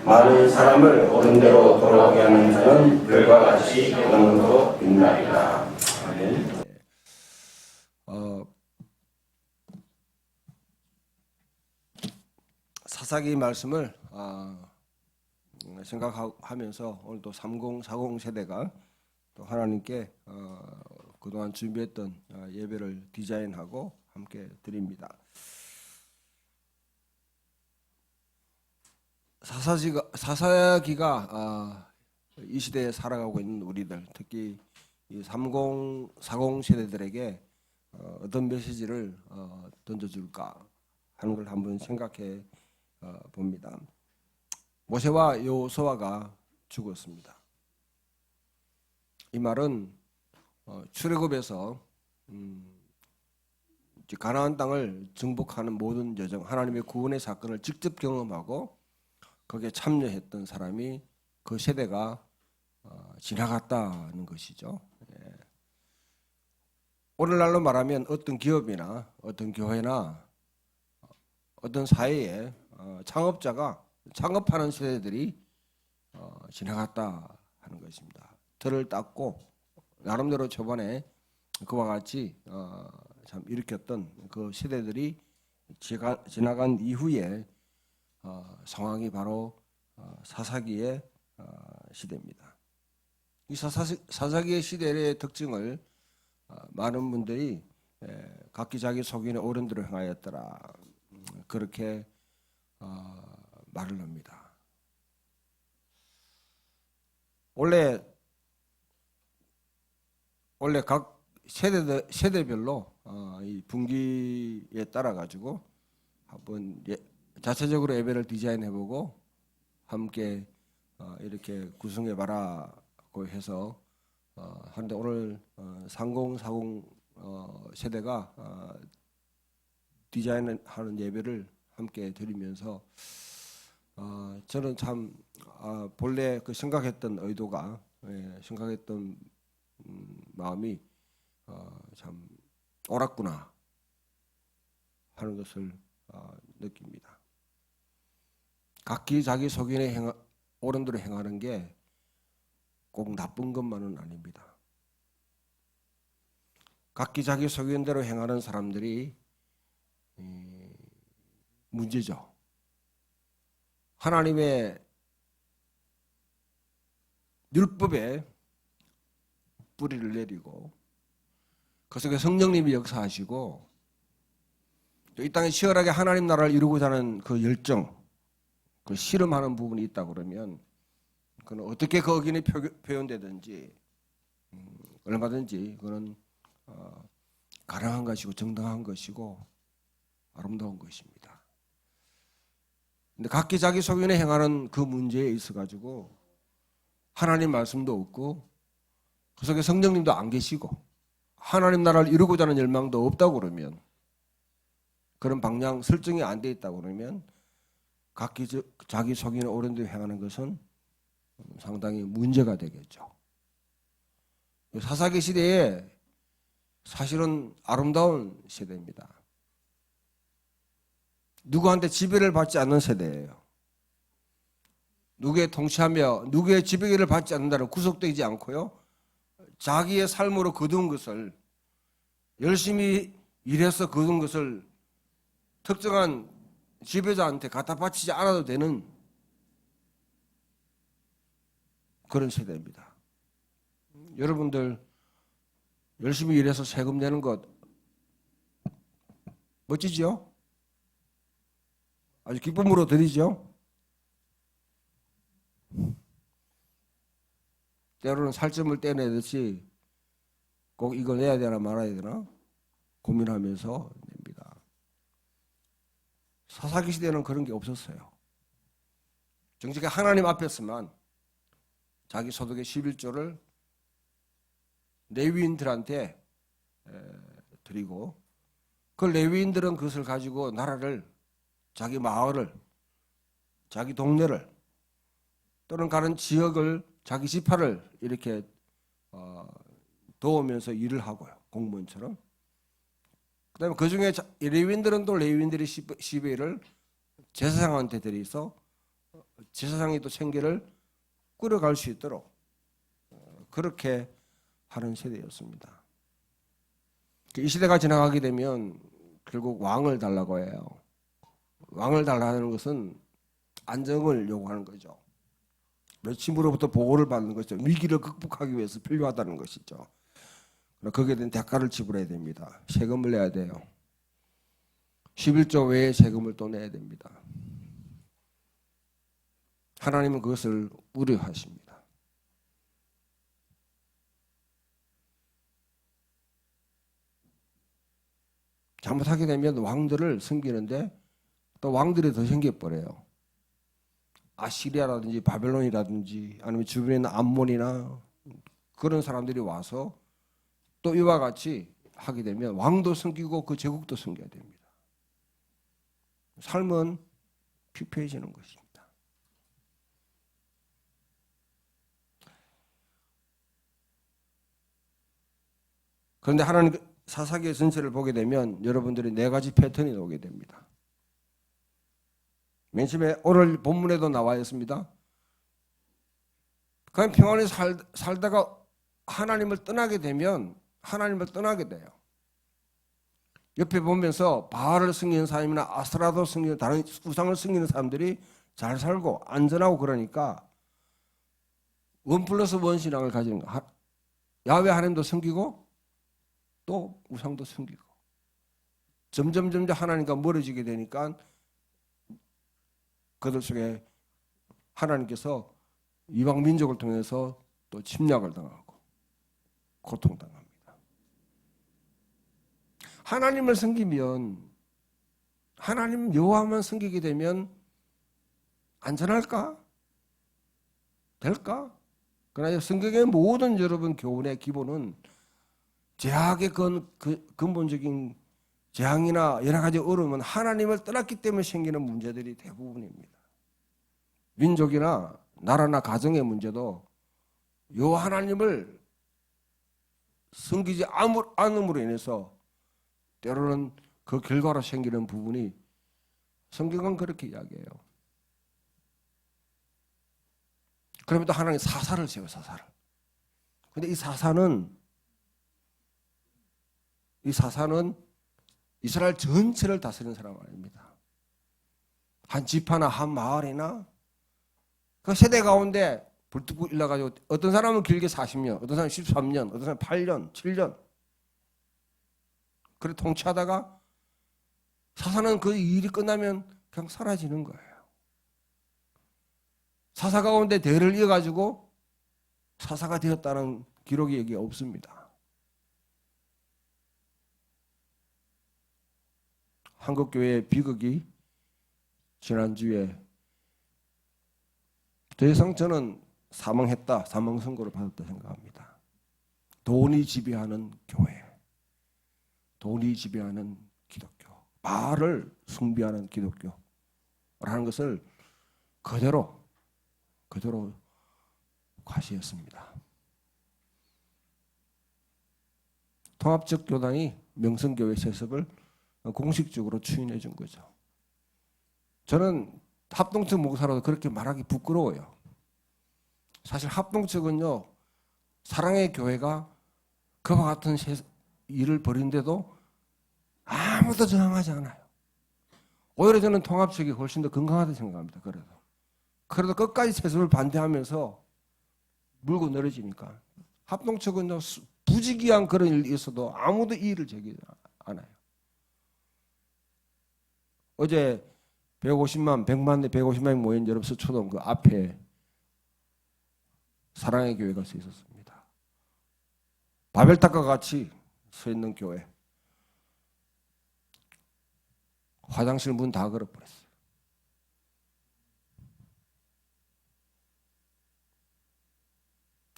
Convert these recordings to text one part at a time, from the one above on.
많은 사람을 옳은 대로 돌아오게 하는 자는 별과 같이 영원토록 빛나리라. 아멘. 사사기 말씀을 생각하면서 오늘 또 3040 세대가 또 하나님께 그동안 준비했던 예배를 디자인하고 함께 드립니다. 사사기가 이 시대에 살아가고 있는 우리들, 특히 이 3040 세대들에게 어떤 메시지를 던져줄까 하는 걸 한번 생각해 봅니다. 모세와 여호수아가 죽었습니다. 이 말은 출애굽에서 가나안 땅을 정복하는 모든 여정, 하나님의 구원의 사건을 직접 경험하고 거기에 참여했던 사람이 그 세대가 지나갔다는 것이죠. 오늘날로 말하면 어떤 기업이나 어떤 교회나 어떤 사회에 창업자가 창업하는 세대들이 지나갔다 하는 것입니다. 틀을 닦고 나름대로 초반에 그와 같이 참 일으켰던 그 세대들이 지나간 이후에 상황이 바로 사사기의 시대입니다. 이 사사기의 시대의 특징을 많은 분들이 각기 자기 속인의 옳은 대로 행하였더라 그렇게 말을 합니다. 원래 각 세대별로 이 분기에 따라 가지고 한번 자체적으로 예배를 디자인해보고 함께 이렇게 구성해봐라고 해서 하는데 오늘 3040 세대가 디자인하는 예배를 함께 드리면서 저는 참 본래 그 생각했던 의도가 생각했던 마음이 참 옳았구나 하는 것을 느낍니다. 각기 자기 속인에 옳은 대로 행하는 게 꼭 나쁜 것만은 아닙니다. 각기 자기 속인대로 행하는 사람들이 문제죠. 하나님의 율법에 뿌리를 내리고 그 속에 성령님이 역사하시고 이 땅에 치열하게 하나님 나라를 이루고자 하는 그 열정, 그 실험하는 부분이 있다 그러면 그는 어떻게 그 의견이 표현되든지 얼마든지 그는 가능한 것이고 정당한 것이고 아름다운 것입니다. 근데 각기 자기 소견에 행하는 그 문제에 있어 가지고 하나님 말씀도 없고 그 속에 성령님도 안 계시고 하나님 나라를 이루고자 하는 열망도 없다고 그러면 그런 방향 설정이 안 돼 있다고 그러면 각기 자기 속견에 옳은 대로 행하는 것은 상당히 문제가 되겠죠. 사사기 시대에 사실은 아름다운 세대입니다. 누구한테 지배를 받지 않는 세대예요. 누구의 통치하며 누구의 지배를 받지 않는다는 구속되지 않고요. 자기의 삶으로 거둔 것을 열심히 일해서 거둔 것을 특정한 지배자한테 갖다 바치지 않아도 되는 그런 세대입니다. 여러분들 열심히 일해서 세금 내는 것 멋지죠? 아주 기쁨으로 드리죠? 때로는 살점을 떼내듯이 꼭 이걸 내야 되나 말아야 되나 고민하면서 냅니다. 사사기 시대는 그런 게 없었어요. 정직히 하나님 앞에서만 자기 소득의 11조를 레위인들한테 드리고 그 레위인들은 그것을 가지고 나라를 자기 마을을 자기 동네를 또는 가는 지역을 자기 지파를 이렇게 도우면서 일을 하고요. 공무원처럼. 그 다음에 그 중에 레위인들은 또 레위인들의 11을 제사장한테 드려서 제사장이 또 생계를 꾸려갈 수 있도록 그렇게 하는 세대였습니다. 이 시대가 지나가게 되면 결국 왕을 달라고 해요. 왕을 달라는 것은 안정을 요구하는 거죠. 외침으로부터 보호를 받는 것이죠. 위기를 극복하기 위해서 필요하다는 것이죠. 거기에 대한 대가를 지불해야 됩니다. 세금을 내야 돼요. 11조 외에 세금을 또 내야 됩니다. 하나님은 그것을 우려하십니다. 잘못하게 되면 왕들을 섬기는데 또 왕들이 더 생겨버려요. 아시리아라든지 바벨론이라든지 아니면 주변에 있는 암몬이나 그런 사람들이 와서 또 이와 같이 하게 되면 왕도 섬기고 그 제국도 섬겨야 됩니다. 삶은 피폐해지는 것입니다. 그런데 하나님 사사기의 전체를 보게 되면 여러분들이 네 가지 패턴이 나오게 됩니다. 맨 처음에 오늘 본문에도 나와 있습니다. 그냥 평안히 살다가 하나님을 떠나게 되면 하나님을 떠나게 돼요. 옆에 보면서 바알을 섬기는 사람이나 아스라도 섬기는 다른 우상을 섬기는 사람들이 잘 살고 안전하고 그러니까 1+1 신앙을 가지는 거. 야훼 하나님도 섬기고 또 우상도 섬기고 점점 하나님과 멀어지게 되니까 그들 속에 하나님께서 이방 민족을 통해서 또 침략을 당하고 고통당합니다. 하나님을 섬기면 하나님 여호와만 섬기게 되면 안전할까? 될까? 그러나 성경의 모든 여러분 교훈의 기본은 죄악의 근본적인 재앙이나 여러 가지 어려움은 하나님을 떠났기 때문에 생기는 문제들이 대부분입니다. 민족이나 나라나 가정의 문제도 여호와 하나님을 섬기지 않음으로 인해서 때로는 그 결과로 생기는 부분이 성경은 그렇게 이야기해요. 그러면 또 하나님 사사를 세워요. 사사를. 그런데 이 사사는 이스라엘 전체를 다스리는 사람 아닙니다. 한 집하나 한 마을이나 그 세대 가운데 불뚝 일러가지고 어떤 사람은 길게 40년, 어떤 사람은 13년, 어떤 사람은 8년, 7년 그래 통치하다가 사사는 그 일이 끝나면 그냥 사라지는 거예요. 사사 가운데 대를 이어가지고 사사가 되었다는 기록이 여기 없습니다. 한국교회의 비극이 지난주에 더 이상 저는 사망했다, 사망 선고를 받았다 생각합니다. 돈이 지배하는 교회, 돈이 지배하는 기독교, 말을 숭배하는 기독교라는 것을 그대로 과시했습니다. 통합적 교단이 명성교회 세습을 공식적으로 추인해 준 거죠. 저는 합동측 목사로도 그렇게 말하기 부끄러워요. 사실 합동측은요, 사랑의 교회가 그와 같은 일을 벌이는데도 아무도 저항하지 않아요. 오히려 저는 통합측이 훨씬 더 건강하다고 생각합니다. 그래도 끝까지 세습을 반대하면서 물고 늘어지니까 합동측은요, 부지기한 그런 일이 있어도 아무도 이의를 제기하지 않아요. 어제 100만 내 150만이 모인 여러분 서초동 그 앞에 사랑의 교회가 서 있었습니다. 바벨탑과 같이 서 있는 교회. 화장실 문 다 걸어버렸어요.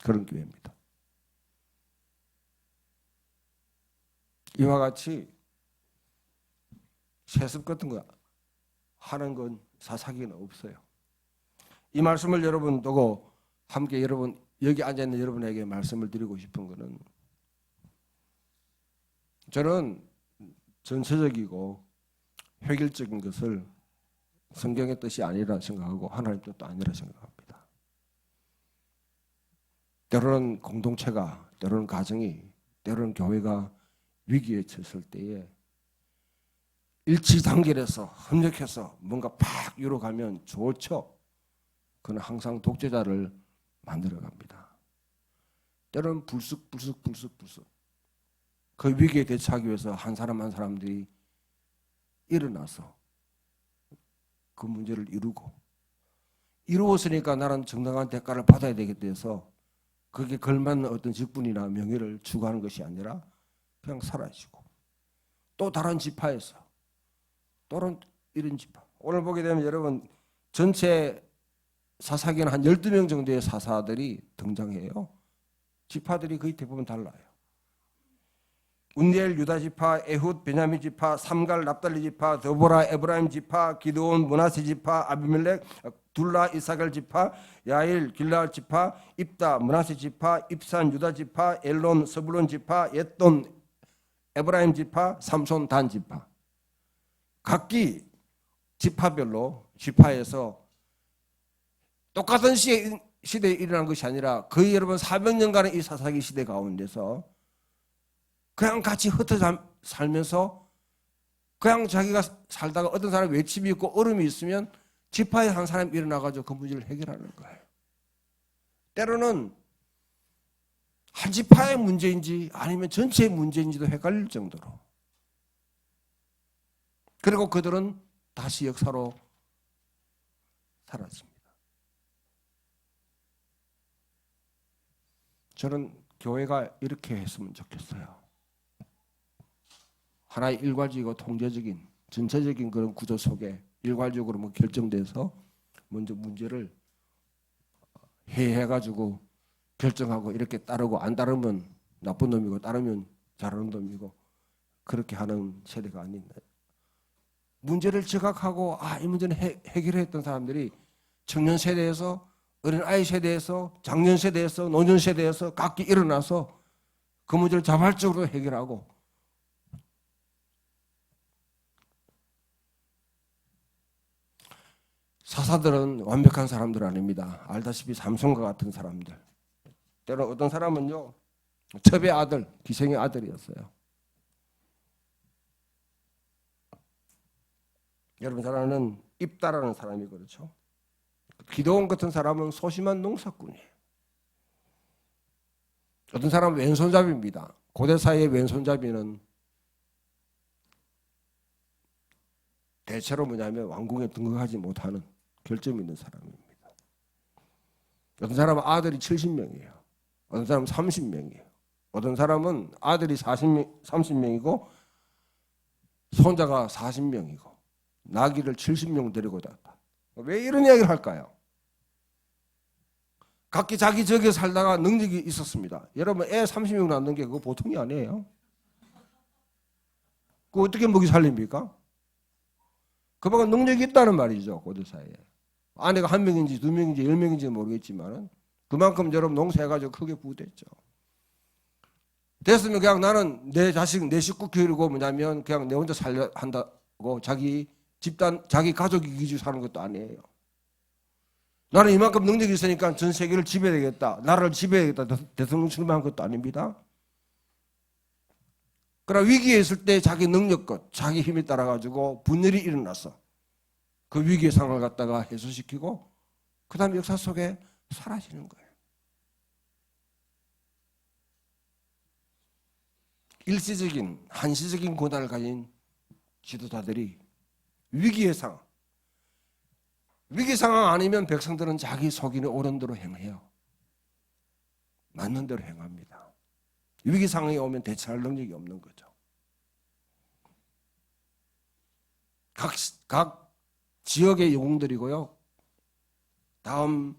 그런 교회입니다. 이와 같이 세습 같은 거 하는 건 사사기는 없어요. 이 말씀을 여러분 두고 함께 여러분 여기 앉아있는 여러분에게 말씀을 드리고 싶은 것은 저는 전체적이고 획일적인 것을 성경의 뜻이 아니라 생각하고 하나님 뜻도 아니라 생각합니다. 때로는 공동체가, 때로는 가정이, 때로는 교회가 위기에 처했을 때에 일치단결해서 협력해서 뭔가 팍 이뤄가면 좋죠. 그는 항상 독재자를 만들어갑니다. 때로는 불쑥 그 위기에 대처하기 위해서 한 사람 한 사람들이 일어나서 그 문제를 이루었으니까 나는 정당한 대가를 받아야 되겠다 해서 그게 걸맞는 어떤 직분이나 명예를 추구하는 것이 아니라 그냥 사라지고, 또 다른 지파에서 또는 이런 지파, 오늘 보게 되면 여러분 전체 사사기에는 한 12명 정도의 사사들이 등장해요. 지파들이 거의 대부분 달라요. 운니엘 유다 지파, 에훗 베냐민 지파, 삼갈 납달리 지파, 드보라 에브라임 지파, 기드온 므낫세 지파, 아비멜렉 둘라 이사갈 지파, 야일 길라앗 지파, 입다 므낫세 지파, 입산 유다 지파, 엘론 스불론 지파, 옜돈 에브라임 지파, 삼손 단 지파. 각기 지파별로 지파에서 똑같은 시대에 일어난 것이 아니라 거의 여러분 400년간의 이 사사기 시대 가운데서 그냥 같이 흩어져 살면서 그냥 자기가 살다가 어떤 사람이 외침이 있고 얼음이 있으면 지파에 한 사람이 일어나가지고 그 문제를 해결하는 거예요. 때로는 한 지파의 문제인지 아니면 전체의 문제인지도 헷갈릴 정도로. 그리고 그들은 다시 역사로 사라집니다. 저는 교회가 이렇게 했으면 좋겠어요. 하나의 일괄적이고 통제적인 전체적인 그런 구조 속에 일괄적으로 뭐 결정돼서 먼저 문제를 회의해가지고 결정하고 이렇게 따르고 안 따르면 나쁜 놈이고 따르면 잘하는 놈이고 그렇게 하는 세대가 아닌데, 문제를 지각하고 이 문제는 해결했던 사람들이 청년 세대에서 어린아이 세대에서 장년 세대에서 노년 세대에서 각기 일어나서 그 문제를 자발적으로 해결하고, 사사들은 완벽한 사람들 아닙니다. 알다시피 삼손과 같은 사람들. 때로 어떤 사람은요 첩의 아들, 기생의 아들이었어요. 여러분 잘 아는 입다라는 사람이 그렇죠. 기드온 같은 사람은 소심한 농사꾼이에요. 어떤 사람은 왼손잡이입니다. 고대 사이의 왼손잡이는 대체로 뭐냐면 왕궁에 등극하지 못하는 결점 있는 사람입니다. 어떤 사람은 아들이 70명이에요. 어떤 사람은 30명이에요. 어떤 사람은 아들이 30명이고 손자가 40명이고 나귀를 70명 데리고 다녔다. 왜 이런 이야기를 할까요? 각기 자기 지역에 살다가 능력이 있었습니다. 여러분 애 30명 낳는 게 그거 보통이 아니에요. 그거 어떻게 먹이 살립니까? 그만큼 능력이 있다는 말이죠. 고대사회에. 아내가 1명인지 2명인지 10명인지 모르겠지만 그만큼 여러분 농사해가지고 크게 부됐죠. 됐으면 그냥 나는 내 자식, 내 식구 키우고 뭐냐면 그냥 내 혼자 살려 한다고 자기 집단, 자기 가족이 기준 사는 것도 아니에요. 나는 이만큼 능력이 있으니까 전 세계를 지배해야 되겠다. 나라를 지배해야 되겠다. 대통령 출마한 것도 아닙니다. 그러나 위기에 있을 때 자기 능력껏, 자기 힘에 따라가지고 분열이 일어나서 그 위기의 상황을 갖다가 해소시키고 그 다음 역사 속에 사라지는 거예요. 일시적인, 한시적인 권한을 가진 지도자들이 위기의 상황, 위기 상황 아니면 백성들은 자기 속이는 옳은 대로 행해요. 맞는 대로 행합니다. 위기 상황이 오면 대처할 능력이 없는 거죠. 각 지역의 영웅들이고요. 다음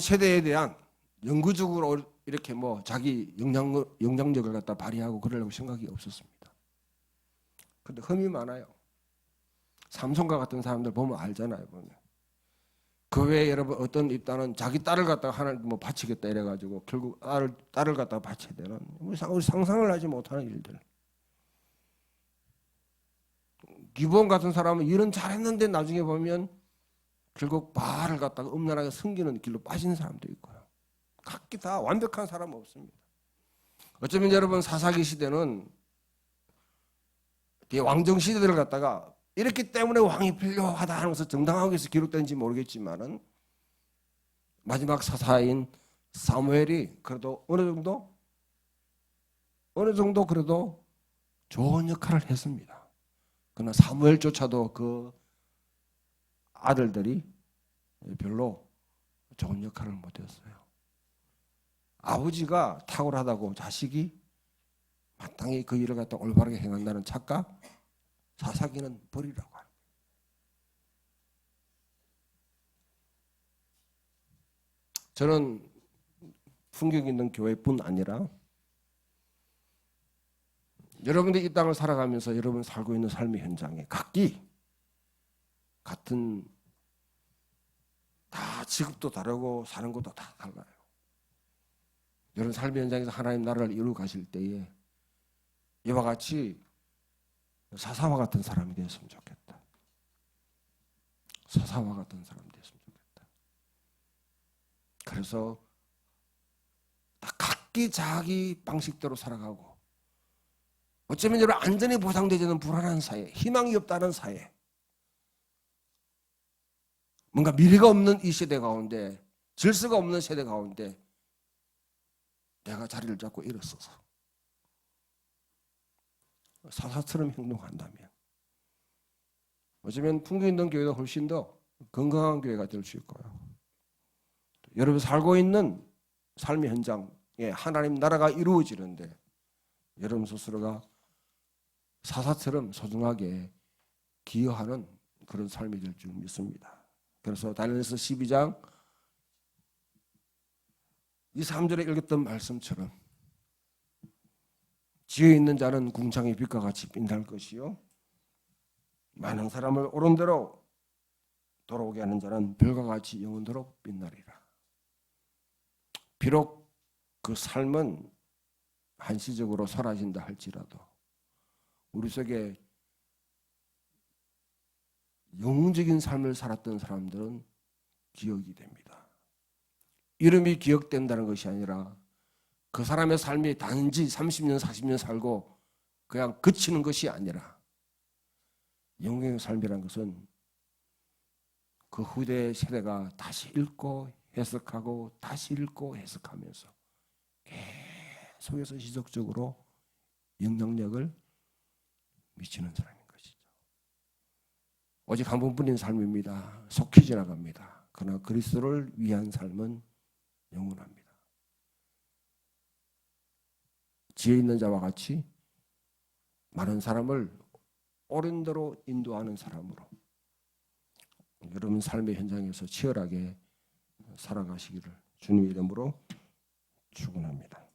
세대에 대한 영구적으로 이렇게 뭐 자기 영향력을 갖다 발휘하고 그러려고 생각이 없었습니다. 근데 흠이 많아요. 삼손과 같은 사람들 보면 알잖아요. 보면. 그 외에 여러분 어떤 입단은 자기 딸을 갖다가 하나님 뭐 바치겠다 이래가지고 결국 딸을 갖다가 바쳐야 되는 우리 상상을 하지 못하는 일들. 기브온 같은 사람은 일은 잘했는데 나중에 보면 결국 바알을 갖다가 음란하게 섬기는 길로 빠진 사람도 있고요. 각기 다 완벽한 사람은 없습니다. 어쩌면 여러분 사사기 시대는 왕정 시대를 갖다가 이렇기 때문에 왕이 필요하다 하는 것을 정당하게 해서 기록된지 모르겠지만은 마지막 사사인 사무엘이 그래도 어느 정도 그래도 좋은 역할을 했습니다. 그러나 사무엘조차도 그 아들들이 별로 좋은 역할을 못했어요. 아버지가 탁월하다고 자식이 마땅히 그 일을 갖다 올바르게 행한다는 착각, 사사기는 버리라고 합니다. 저는 품격 있는 교회뿐 아니라 여러분들이 이 땅을 살아가면서 여러분 살고 있는 삶의 현장에 각기 같은 다 직업도 다르고 사는 것도 다 달라요. 여러분 삶의 현장에서 하나님 나라를 이루어 가실 때에 이와 같이 사사와 같은 사람이 되었으면 좋겠다. 사사와 같은 사람이 되었으면 좋겠다. 그래서 다 각기 자기 방식대로 살아가고 어쩌면 여러분 안전이 보장되지 않는 불안한 사회, 희망이 없다는 사회, 뭔가 미래가 없는 이 세대 가운데, 질서가 없는 세대 가운데 내가 자리를 잡고 일어서서 사사처럼 행동한다면 어쩌면 품격 있는 교회가 훨씬 더 건강한 교회가 될 수 있고요. 여러분 살고 있는 삶의 현장에 하나님 나라가 이루어지는데 여러분 스스로가 사사처럼 소중하게 기여하는 그런 삶이 될 줄 믿습니다. 그래서 다니엘서 12장 2, 3절에 읽었던 말씀처럼 지혜 있는 자는 궁창의 빛과 같이 빛날 것이요 많은 사람을 옳은 대로 돌아오게 하는 자는 별과 같이 영원토록 빛나리라. 비록 그 삶은 한시적으로 사라진다 할지라도 우리 속에 영웅적인 삶을 살았던 사람들은 기억이 됩니다. 이름이 기억된다는 것이 아니라 그 사람의 삶이 단지 30년, 40년 살고 그냥 그치는 것이 아니라 영웅의 삶이라는 것은 그 후대 세대가 다시 읽고 해석하고 다시 읽고 해석하면서 계속해서 지속적으로 영향력을 미치는 사람인 것이죠. 오직 한 번뿐인 삶입니다. 속히 지나갑니다. 그러나 그리스도를 위한 삶은 영원합니다. 지혜 있는 자와 같이 많은 사람을 옳은 대로 인도하는 사람으로 여러분 삶의 현장에서 치열하게 살아가시기를 주님의 이름으로 축원합니다.